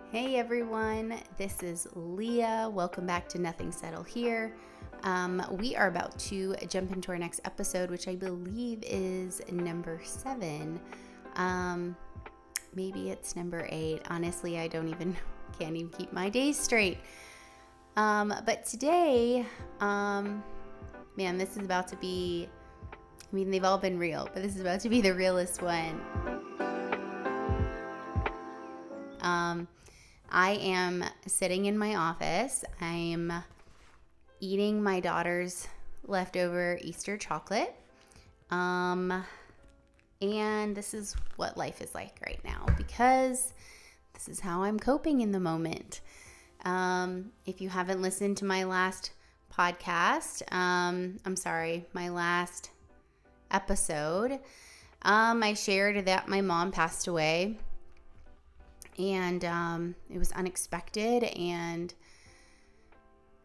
Hey everyone, this is Leah. Welcome back to Nothing Settle Here. We are about to jump into our next episode, which I believe is number 7. Maybe it's number 8. Honestly, can't even keep my days straight. But today, this is about to be, they've all been real, but this is about to be the realest one. I am sitting in my office. I'm eating my daughter's leftover Easter chocolate. And this is what life is like right now, because this is how I'm coping in the moment. If you haven't listened to my last podcast, my last episode, I shared that my mom passed away. And it was unexpected, and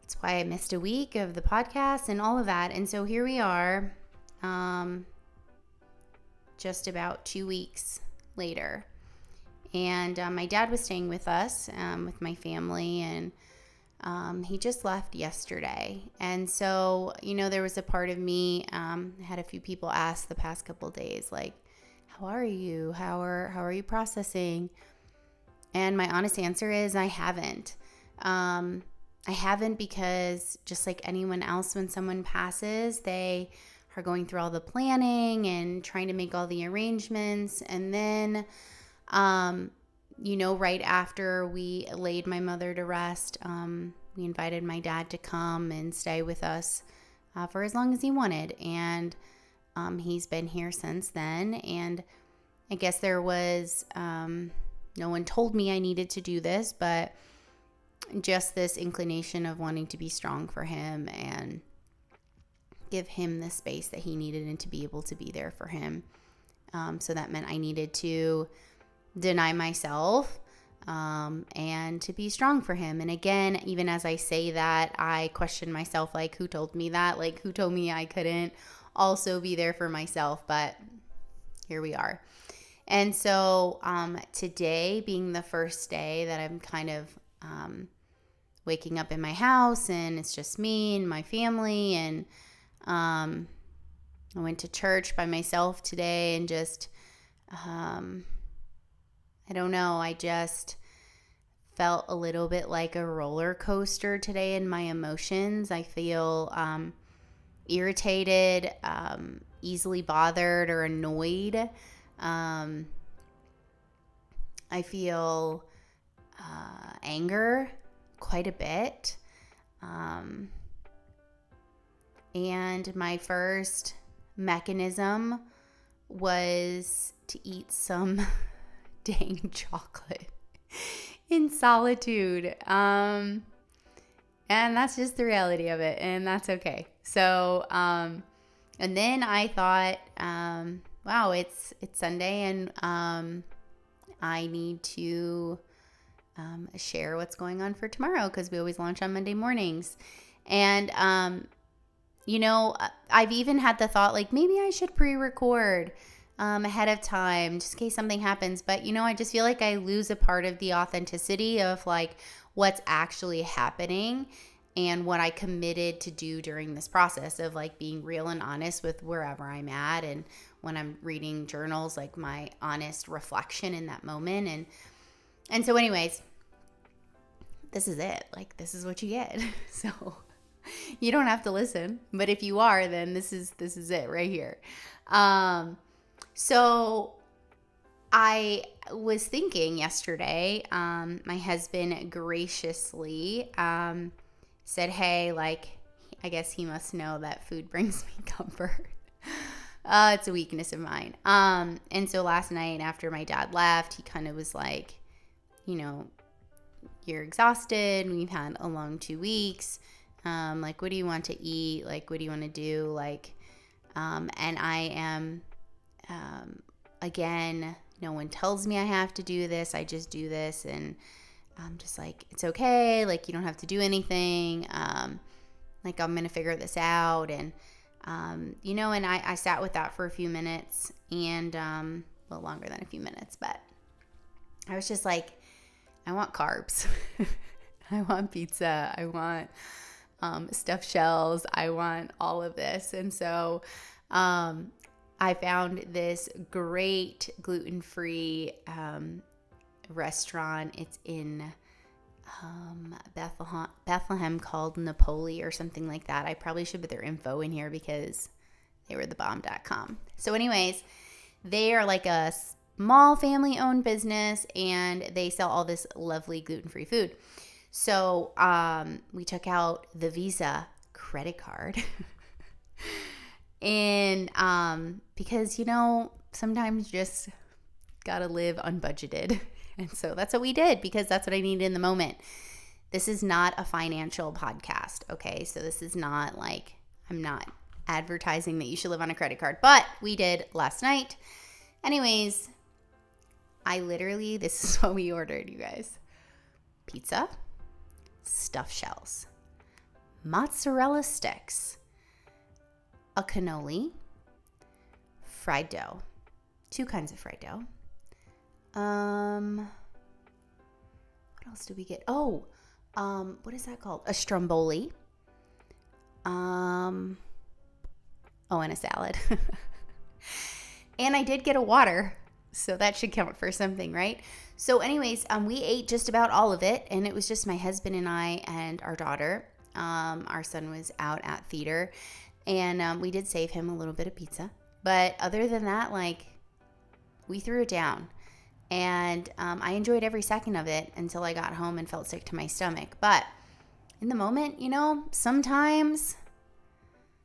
it's why I missed a week of the podcast and all of that. And so here we are, just about 2 weeks later. And my dad was staying with us, with my family, and he just left yesterday. And so, there was a part of me, I had a few people ask the past couple days, like, how are you? How are you processing? And my honest answer is I haven't. I haven't because just like anyone else, when someone passes, they are going through all the planning and trying to make all the arrangements. And then, right after we laid my mother to rest, we invited my dad to come and stay with us for as long as he wanted. And he's been here since then. And I guess there was... no one told me I needed to do this, but just this inclination of wanting to be strong for him and give him the space that he needed and to be able to be there for him. So that meant I needed to deny myself and to be strong for him. And again, even as I say that, I question myself, like, who told me that? Like, who told me I couldn't also be there for myself? But here we are. And so today being the first day that I'm kind of waking up in my house, and it's just me and my family, and I went to church by myself today, and just, I don't know, I just felt a little bit like a roller coaster today in my emotions. I feel irritated, easily bothered or annoyed. I feel anger quite a bit. And my first mechanism was to eat some dang chocolate in solitude. And that's just the reality of it, and that's okay. So, and then I thought, wow, it's Sunday, and I need to share what's going on for tomorrow, because we always launch on Monday mornings. And, I've even had the thought, like, maybe I should pre-record ahead of time just in case something happens. But, I just feel like I lose a part of the authenticity of, like, what's actually happening and what I committed to do during this process of, like, being real and honest with wherever I'm at, and when I'm reading journals, like, my honest reflection in that moment. And so anyways, this is it. Like, this is what you get. So you don't have to listen, but if you are, then this is it right here. So I was thinking yesterday, my husband graciously said, hey, like, I guess he must know that food brings me comfort. It's a weakness of mine. And so last night after my dad left, he kind of was like, you're exhausted. We've had a long 2 weeks. Like, what do you want to eat? Like, what do you want to do? Like, and I am, again, no one tells me I have to do this. I just do this. And I'm just like, it's okay. Like, you don't have to do anything. like I'm going to figure this out. And, and I sat with that for a few minutes and, a little longer than a few minutes, but I was just like, I want carbs. I want pizza. I want stuffed shells. I want all of this. And so I found this great gluten-free restaurant. It's in Bethlehem called Napoli or something like that. I probably should put their info in here because they were thebomb.com. So anyways, they are like a small family-owned business, and they sell all this lovely gluten-free food. So we took out the Visa credit card. And because, sometimes you just got to live unbudgeted. And so that's what we did because that's what I needed in the moment. This is not a financial podcast, okay? So this is not like, I'm not advertising that you should live on a credit card, but we did last night. Anyways, this is what we ordered, you guys. Pizza, stuffed shells, mozzarella sticks, a cannoli, fried dough, 2 kinds of fried dough. What else did we get? Oh, what is that called? A stromboli. And a salad. And I did get a water, so that should count for something, right? So anyways, we ate just about all of it, and it was just my husband and I and our daughter. Our son was out at theater, and we did save him a little bit of pizza. But other than that, we threw it down. And I enjoyed every second of it until I got home and felt sick to my stomach. But in the moment, sometimes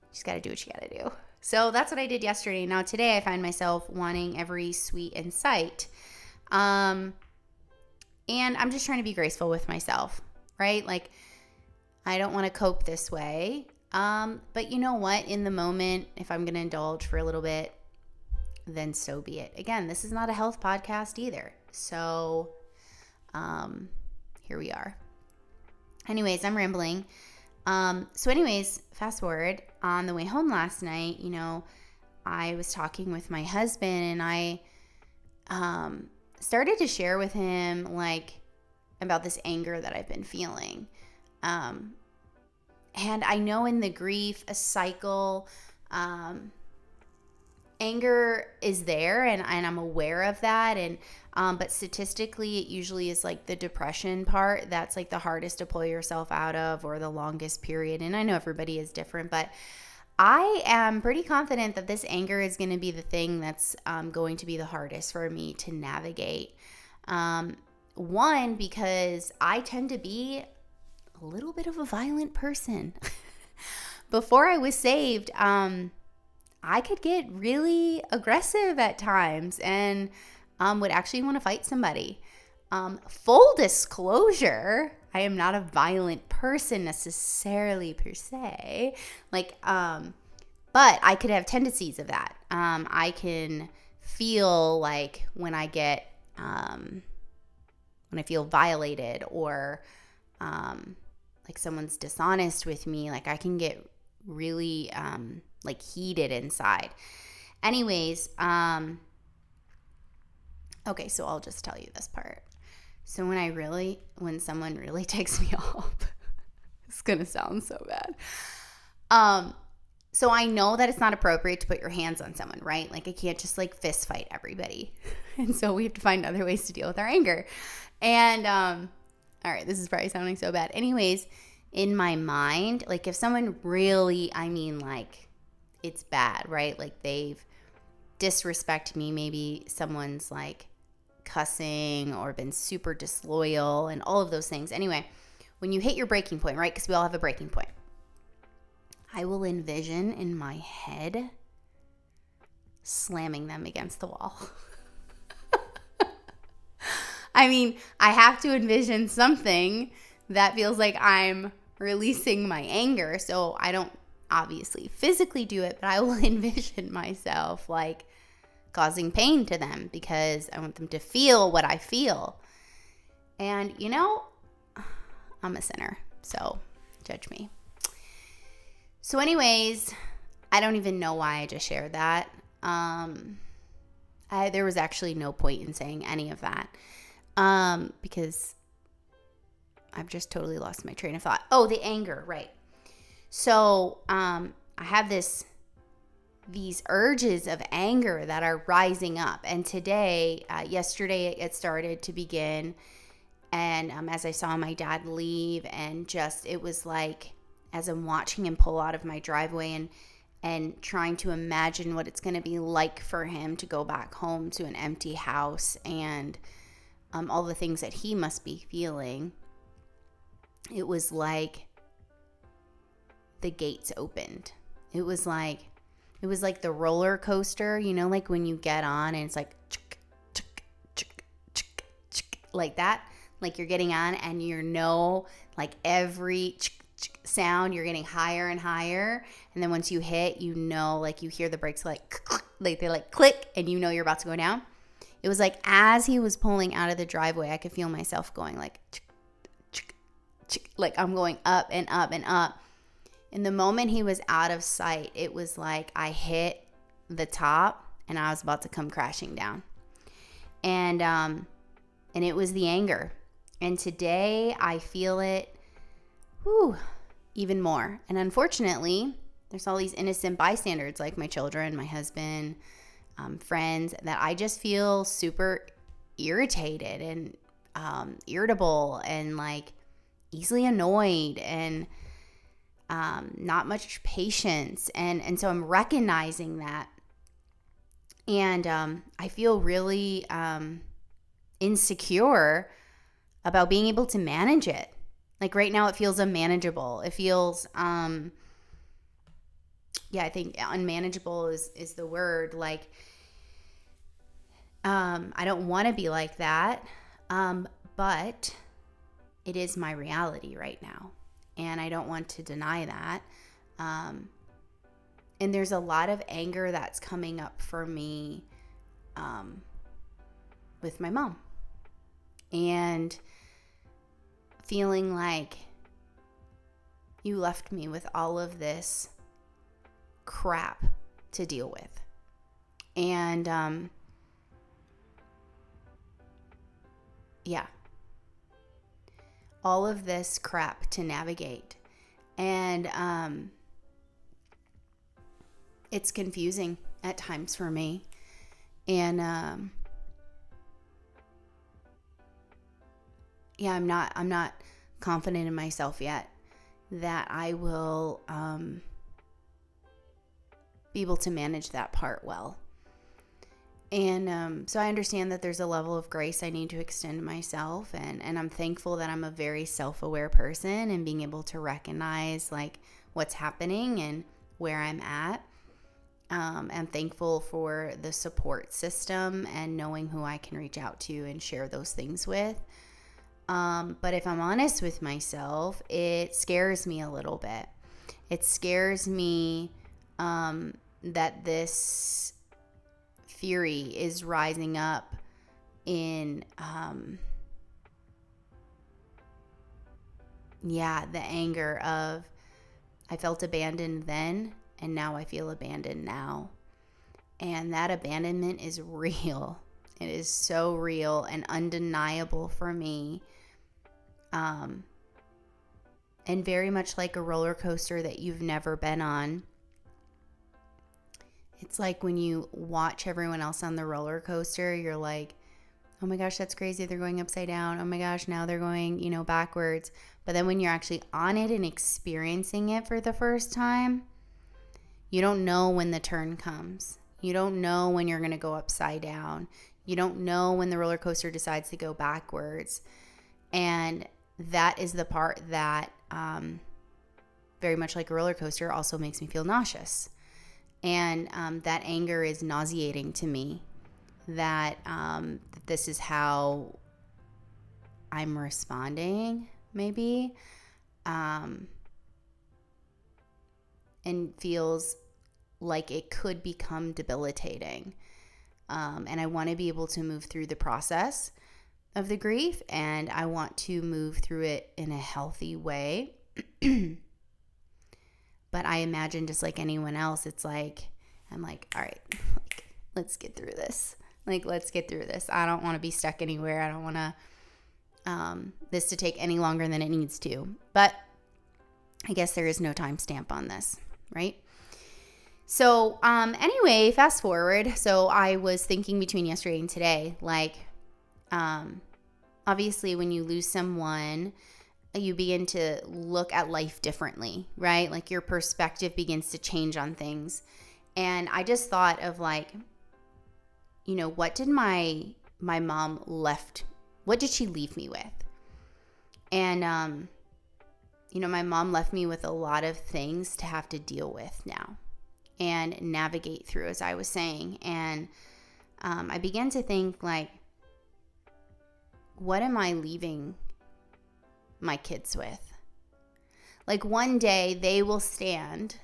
you just got to do what you got to do. So that's what I did yesterday. Now today I find myself wanting every sweet in sight. And I'm just trying to be graceful with myself, right? I don't want to cope this way. But you know what? In the moment, if I'm going to indulge for a little bit, then so be it. Again, this is not a health podcast either. So here we are. Anyways, I'm rambling. Fast forward. On the way home last night, I was talking with my husband, and I started to share with him, about this anger that I've been feeling. And I know in the grief cycle, anger is there, and I'm aware of that. And but statistically, it usually is the depression part that's the hardest to pull yourself out of, or the longest period. And I know everybody is different, but I am pretty confident that this anger is going to be the thing that's going to be the hardest for me to navigate. One, because I tend to be a little bit of a violent person. Before I was saved, I could get really aggressive at times and would actually want to fight somebody. Full disclosure, I am not a violent person necessarily per se. But I could have tendencies of that. I can feel when I get, when I feel violated, or someone's dishonest with me, I can get really heated inside. Anyways, okay, so I'll just tell you this part. So when someone really takes me off, it's gonna sound so bad. So I know that it's not appropriate to put your hands on someone, right? I can't just fist fight everybody. And so we have to find other ways to deal with our anger. And all right, this is probably sounding so bad. Anyways, in my mind, if someone really, it's bad, right? They've disrespected me. Maybe someone's cussing or been super disloyal and all of those things. Anyway, when you hit your breaking point, right? Because we all have a breaking point. I will envision in my head slamming them against the wall. I have to envision something that feels like I'm releasing my anger. So I don't obviously physically do it, but I will envision myself causing pain to them because I want them to feel what I feel. And I'm a sinner, so judge me. So anyways, I don't even know why I just shared that. There was actually no point in saying any of that because I've just totally lost my train of thought. Oh, the anger, right. So I have these urges of anger that are rising up. And today, yesterday, it started to begin. And as I saw my dad leave, and just it was like, as I'm watching him pull out of my driveway and trying to imagine what it's going to be like for him to go back home to an empty house and all the things that he must be feeling, it was like the gates opened. It was like the roller coaster, like when you get on and it's like like that, like you're getting on and like every sound, you're getting higher and higher, and then once you hit, like you hear the brakes like they like click, and you're about to go down. It was like as he was pulling out of the driveway, I could feel myself going like I'm going up and up and up. And the moment he was out of sight, it was like I hit the top and I was about to come crashing down. And it was the anger. And today I feel it even more. And unfortunately, there's all these innocent bystanders like my children, my husband, friends, that I just feel super irritated and irritable and like easily annoyed and not much patience. And so I'm recognizing that. And I feel really insecure about being able to manage it. Like right now it feels unmanageable. It feels, I think unmanageable is the word. Like, I don't want to be like that. But it is my reality right now. And I don't want to deny that. And there's a lot of anger that's coming up for me with my mom. And feeling like you left me with all of this crap to deal with. And all of this crap to navigate. And it's confusing at times for me. And I'm not confident in myself yet that I will be able to manage that part well. And so I understand that there's a level of grace I need to extend myself, and I'm thankful that I'm a very self-aware person and being able to recognize like what's happening and where I'm at. I'm thankful for the support system and knowing who I can reach out to and share those things with. But if I'm honest with myself, it scares me a little bit. It scares me that this fury is rising up in the anger of I felt abandoned then and now I feel abandoned now. And that abandonment is real. It is so real and undeniable for me. And very much like a roller coaster that you've never been on. It's like when you watch everyone else on the roller coaster, you're like, oh my gosh, that's crazy. They're going upside down. Oh my gosh, now they're going, backwards. But then when you're actually on it and experiencing it for the first time, you don't know when the turn comes. You don't know when you're going to go upside down. You don't know when the roller coaster decides to go backwards. And that is the part that, very much like a roller coaster, also makes me feel nauseous. And that anger is nauseating to me, that this is how I'm responding, maybe, and feels like it could become debilitating. And I want to be able to move through the process of the grief, and I want to move through it in a healthy way. But But I imagine just like anyone else, it's like, I'm like, all right, like, let's get through this. Like, let's get through this. I don't want to be stuck anywhere. I don't want to, this to take any longer than it needs to. But I guess there is no timestamp on this, right? So, anyway, fast forward. So I was thinking between yesterday and today, like, obviously when you lose someone, you begin to look at life differently, right? Like your perspective begins to change on things. And I just thought of like, you know, what did my mom what did she leave me with? And, you know, my mom left me with a lot of things to have to deal with now and navigate through, as I was saying. And I began to think like, what am I leaving my kids with? Like one day they will stand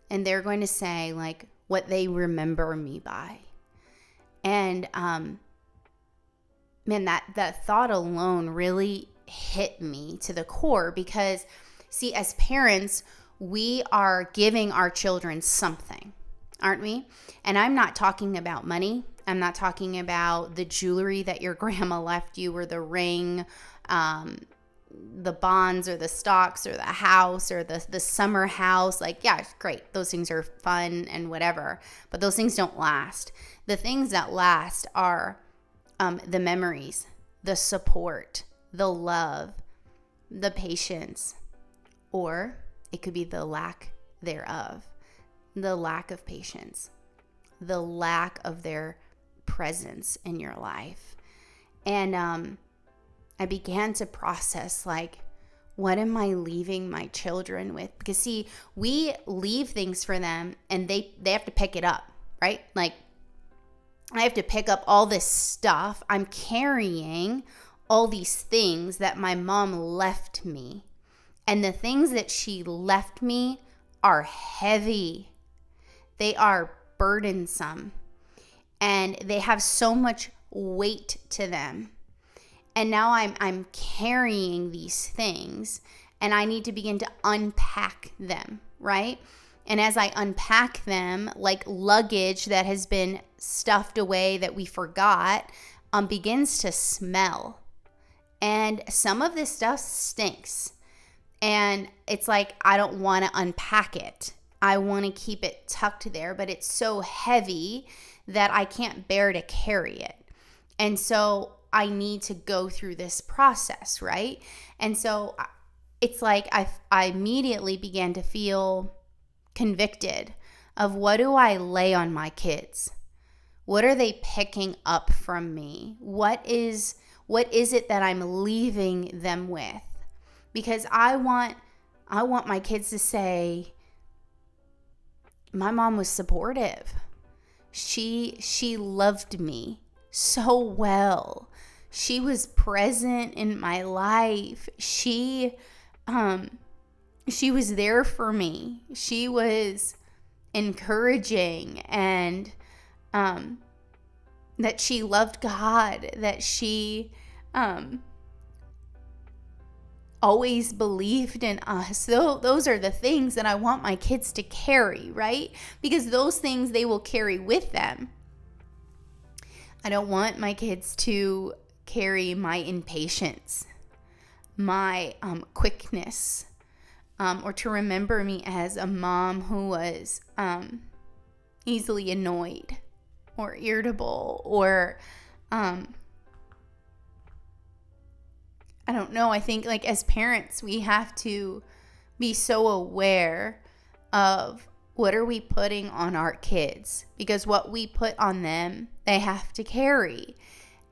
and they're going to say like what they remember me by. And man, that thought alone really hit me to the core, because see, as parents, we are giving our children something, aren't we? And I'm not talking about money. I'm not talking about the jewelry that your grandma left you, or the ring, the bonds or the stocks or the house or the summer house. Like, yeah, it's great. Those things are fun and whatever, but those things don't last. The things that last are the memories, the support, the love, the patience, or it could be the lack thereof, the lack of patience, the lack of their presence in your life. And I began to process like, what am I leaving my children with? Because see, we leave things for them and they have to pick it up, right? Like, I have to pick up all this stuff. I'm carrying all these things that my mom left me. And the things that she left me are heavy. They are burdensome. And they have so much weight to them. And now I'm carrying these things, and I need to begin to unpack them, right? And as I unpack them, like luggage that has been stuffed away that we forgot, begins to smell. And some of this stuff stinks. And it's like, I don't want to unpack it. I want to keep it tucked there, but it's so heavy that I can't bear to carry it. And so I need to go through this process, right? And so it's like I immediately began to feel convicted of, what do I lay on my kids? What are they picking up from me? What is it that I'm leaving them with? Because I want my kids to say, my mom was supportive. She loved me so well. She was present in my life. She was there for me. She was encouraging, and that she loved God, that she always believed in us. So those are the things that I want my kids to carry, right? Because those things they will carry with them. I don't want my kids to carry my impatience, my quickness, or to remember me as a mom who was easily annoyed or irritable, or I don't know. I think like as parents, we have to be so aware of what are we putting on our kids, because what we put on them, they have to carry.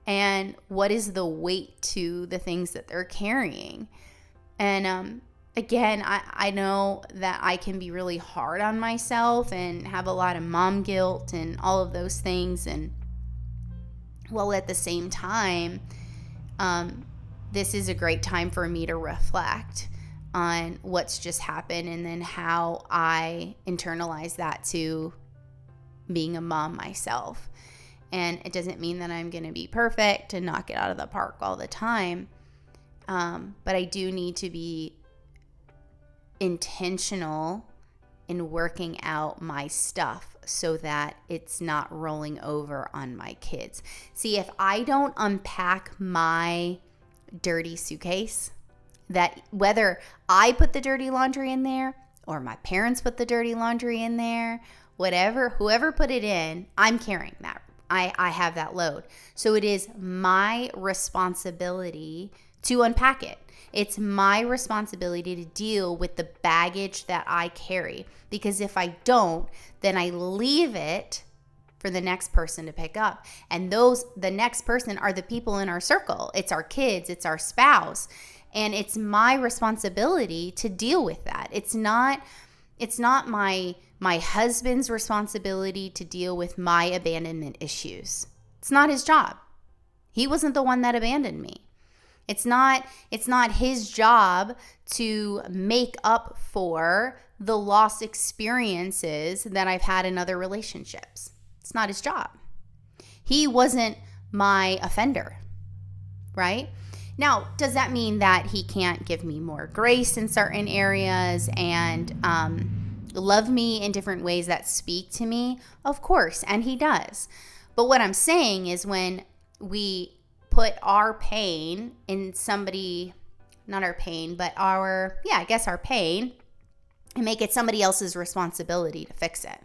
And what is the weight to the things that they're carrying? And again, I know that I can be really hard on myself and have a lot of mom guilt and all of those things. And while at the same time, this is a great time for me to reflect on what's just happened, and then how I internalize that to being a mom myself. And it doesn't mean that I'm going to be perfect and knock it out of the park all the time. But I do need to be intentional in working out my stuff so that it's not rolling over on my kids. See, if I don't unpack my dirty suitcase, that whether I put the dirty laundry in there or my parents put the dirty laundry in there, whoever put it in, I'm carrying that. I have that load. So it is my responsibility to unpack it. It's my responsibility to deal with the baggage that I carry, because if I don't, then I leave it for the next person to pick up. And the next person are the people in our circle. It's our kids, it's our spouse. And it's my responsibility to deal with that. It's not my husband's responsibility to deal with my abandonment issues. It's not his job. He wasn't the one that abandoned me. It's not his job to make up for the lost experiences that I've had in other relationships. It's not his job. He wasn't my offender, right? Now, does that mean that he can't give me more grace in certain areas and love me in different ways that speak to me? Of course, and he does. But what I'm saying is when we put our pain in somebody, not our pain, but our pain, and make it somebody else's responsibility to fix it.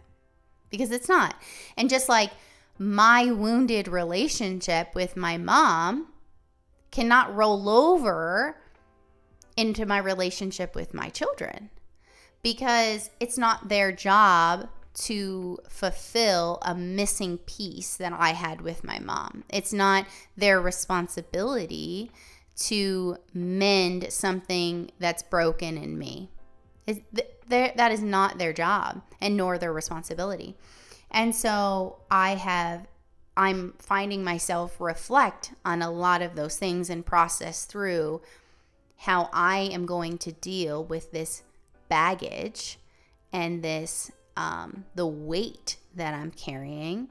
Because it's not. And just like my wounded relationship with my mom cannot roll over into my relationship with my children, because it's not their job to fulfill a missing piece that I had with my mom. It's not their responsibility to mend something that's broken in me. That is not their job, and nor their responsibility. And so I'm finding myself reflect on a lot of those things and process through how I am going to deal with this baggage and this the weight that I'm carrying,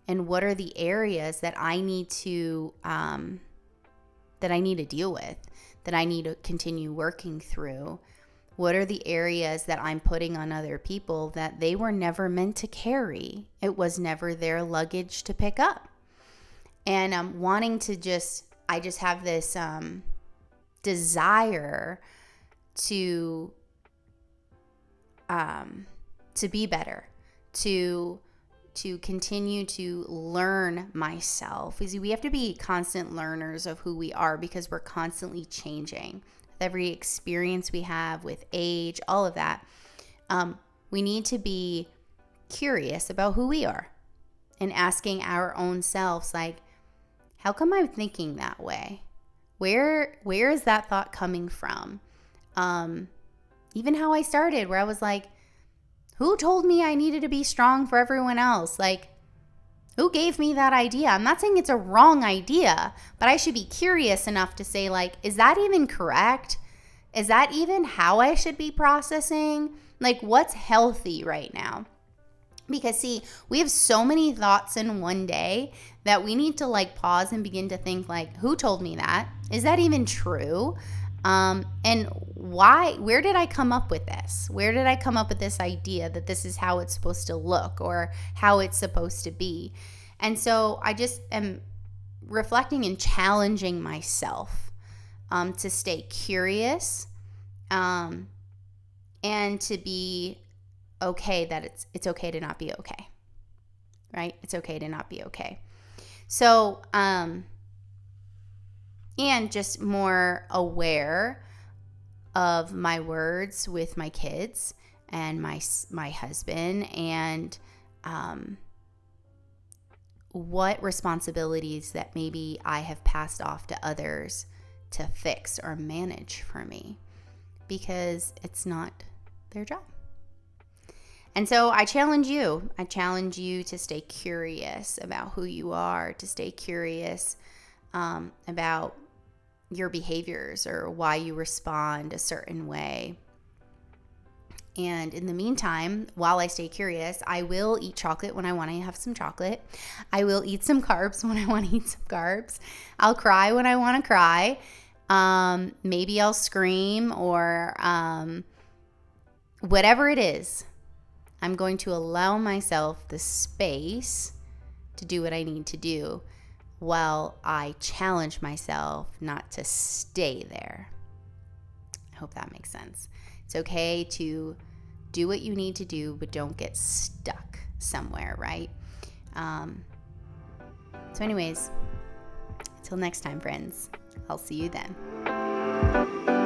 and what are the areas that I need to deal with, that I need to continue working through. What are the areas that I'm putting on other people that they were never meant to carry? It was never their luggage to pick up. And I'm wanting to I just have this desire to be better, to continue to learn myself. We have to be constant learners of who we are, because we're constantly changing. With every experience we have, with age, all of that, we need to be curious about who we are and asking our own selves, like, how come I'm thinking that way? Where is that thought coming from? Even how I started, where I was like, who told me I needed to be strong for everyone else? Like, who gave me that idea? I'm not saying it's a wrong idea, but I should be curious enough to say, like, is that even correct? Is that even how I should be processing? Like, what's healthy right now? Because, see, we have so many thoughts in one day that we need to, like, pause and begin to think, like, who told me that? Is that even true? And why? Where did I come up with this? Where did I come up with this idea that this is how it's supposed to look or how it's supposed to be? And so I just am reflecting and challenging myself to stay curious and to be okay that it's okay to not be okay, right? It's okay to not be okay. So, and just more aware of my words with my kids and my husband, and what responsibilities that maybe I have passed off to others to fix or manage for me, because it's not their job. And so I challenge you to stay curious about who you are, to stay curious about your behaviors or why you respond a certain way. And in the meantime, while I stay curious, I will eat chocolate when I want to have some chocolate. I will eat some carbs when I want to eat some carbs. I'll cry when I want to cry. Maybe I'll scream or whatever it is, I'm going to allow myself the space to do what I need to do while I challenge myself not to stay there. I hope that makes sense. It's okay to do what you need to do, but don't get stuck somewhere, right? So anyways, until next time, friends, I'll see you then.